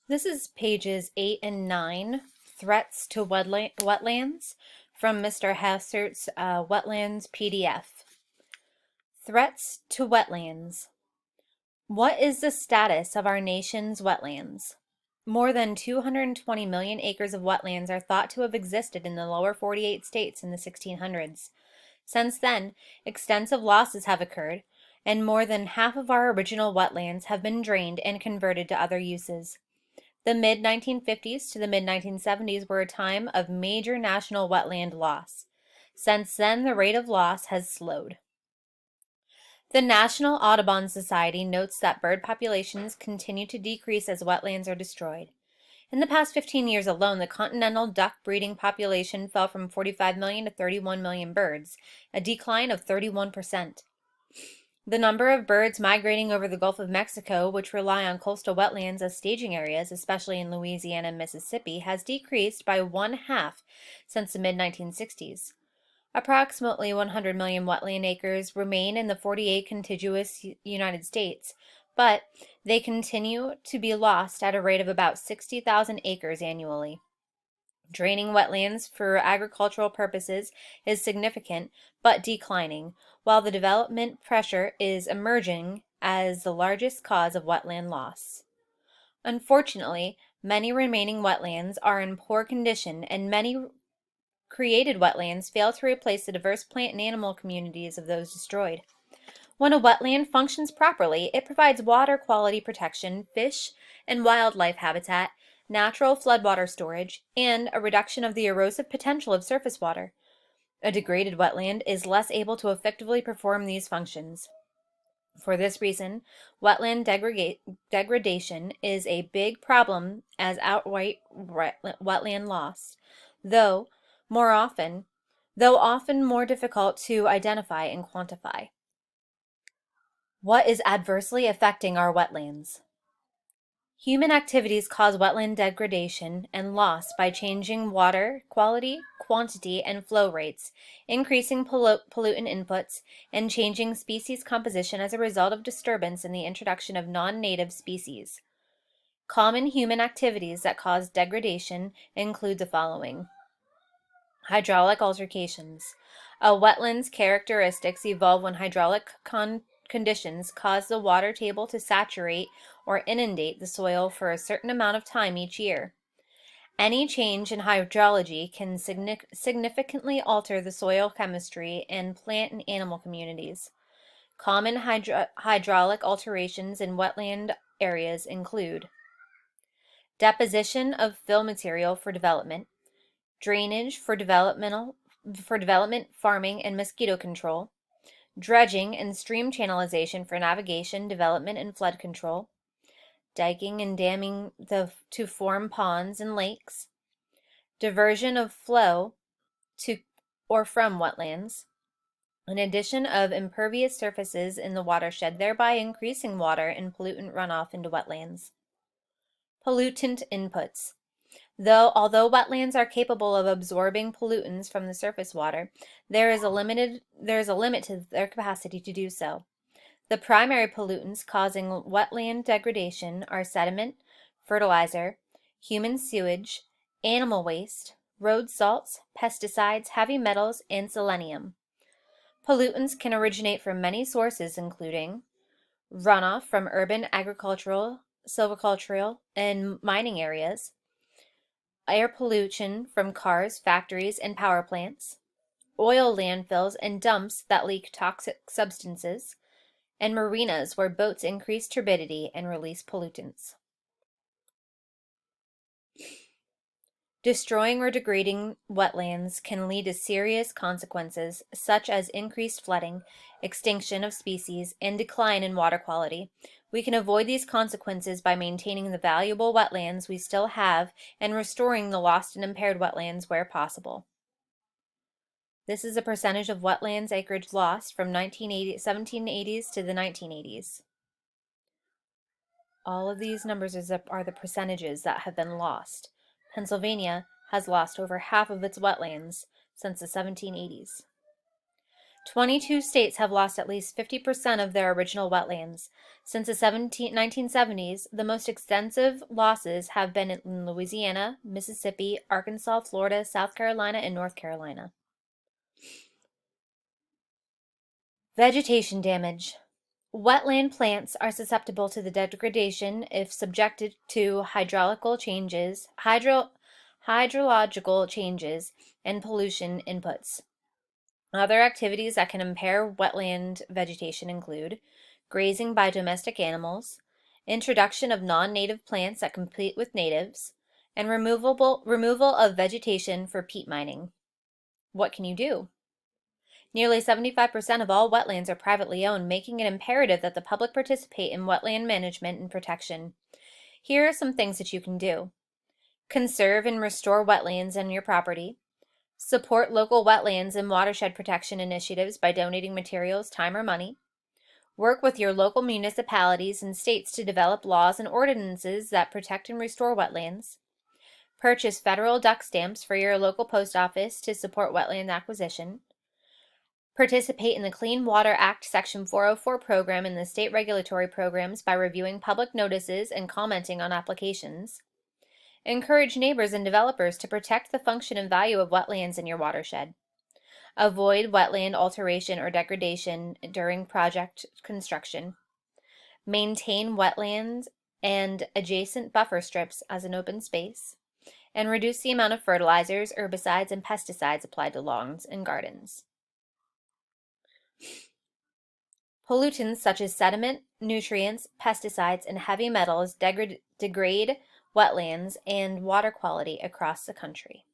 This is pages 8 and 9, Threats to Wetlands, from Mr. Hassert's Wetlands PDF. Threats to wetlands. What is the status of our nation's wetlands? More than 220 million acres of wetlands are thought to have existed in the lower 48 states in the 1600s. Since then, extensive losses have occurred, and more than half of our original wetlands have been drained and converted to other uses. The mid-1950s to the mid-1970s were a time of major national wetland loss. Since then, the rate of loss has slowed. The National Audubon Society notes that bird populations continue to decrease as wetlands are destroyed. In the past 15 years alone, the continental duck breeding population fell from 45 million to 31 million birds, a decline of 31%. The number of birds migrating over the Gulf of Mexico, which rely on coastal wetlands as staging areas, especially in Louisiana and Mississippi, has decreased by one-half since the mid-1960s. Approximately 100 million wetland acres remain in the 48 contiguous United States, but they continue to be lost at a rate of about 60,000 acres annually. Draining wetlands for agricultural purposes is significant but declining, while the development pressure is emerging as the largest cause of wetland loss. Unfortunately, many remaining wetlands are in poor condition, and many created wetlands fail to replace the diverse plant and animal communities of those destroyed. When a wetland functions properly, it provides water quality protection, fish and wildlife habitat, natural floodwater storage, and a reduction of the erosive potential of surface water. A degraded wetland is less able to effectively perform these functions. For this reason, wetland degradation is a big problem as outright wetland loss, though often more difficult to identify and quantify. What is adversely affecting our wetlands? Human activities cause wetland degradation and loss by changing water quality, quantity, and flow rates, increasing pollutant inputs, and changing species composition as a result of disturbance and the introduction of non-native species. Common human activities that cause degradation include the following. Hydraulic altercations. A wetland's characteristics evolve when hydraulic conditions cause the water table to saturate or inundate the soil for a certain amount of time each year. Any change in hydrology can significantly alter the soil chemistry and plant and animal communities. Common hydraulic alterations in wetland areas include deposition of fill material for development, drainage for development, farming, and mosquito control, dredging and stream channelization for navigation, development, and flood control, diking and damming to form ponds and lakes, diversion of flow to or from wetlands, an addition of impervious surfaces in the watershed, thereby increasing water and pollutant runoff into wetlands. Pollutant inputs. Although wetlands are capable of absorbing pollutants from the surface water, there is a limit to their capacity to do so. The primary pollutants causing wetland degradation are sediment, fertilizer, human sewage, animal waste, road salts, pesticides, heavy metals, and selenium. Pollutants can originate from many sources, including runoff from urban agricultural, silvicultural, and mining areas, air pollution from cars, factories, and power plants, oil landfills and dumps that leak toxic substances, and marinas where boats increase turbidity and release pollutants. Destroying or degrading wetlands can lead to serious consequences such as increased flooding, extinction of species, and decline in water quality. We can avoid these consequences by maintaining the valuable wetlands we still have and restoring the lost and impaired wetlands where possible. This is a percentage of wetlands acreage lost from 1780s to the 1980s. All of these numbers are the percentages that have been lost. Pennsylvania has lost over half of its wetlands since the 1780s. 22 states have lost at least 50% of their original wetlands. Since the 1970s, the most extensive losses have been in Louisiana, Mississippi, Arkansas, Florida, South Carolina, and North Carolina. Vegetation damage. Wetland plants are susceptible to the degradation if subjected to hydrological changes, and pollution inputs. Other activities that can impair wetland vegetation include grazing by domestic animals, introduction of non-native plants that compete with natives, and removal of vegetation for peat mining. What can you do? Nearly 75% of all wetlands are privately owned, making it imperative that the public participate in wetland management and protection. Here are some things that you can do. Conserve and restore wetlands on your property. Support local wetlands and watershed protection initiatives by donating materials, time, or money. Work with your local municipalities and states to develop laws and ordinances that protect and restore wetlands. Purchase federal duck stamps for your local post office to support wetland acquisition. Participate in the Clean Water Act Section 404 program and the state regulatory programs by reviewing public notices and commenting on applications. Encourage neighbors and developers to protect the function and value of wetlands in your watershed. Avoid wetland alteration or degradation during project construction. Maintain wetlands and adjacent buffer strips as an open space. And reduce the amount of fertilizers, herbicides, and pesticides applied to lawns and gardens. Pollutants such as sediment, nutrients, pesticides, and heavy metals degrade wetlands and water quality across the country.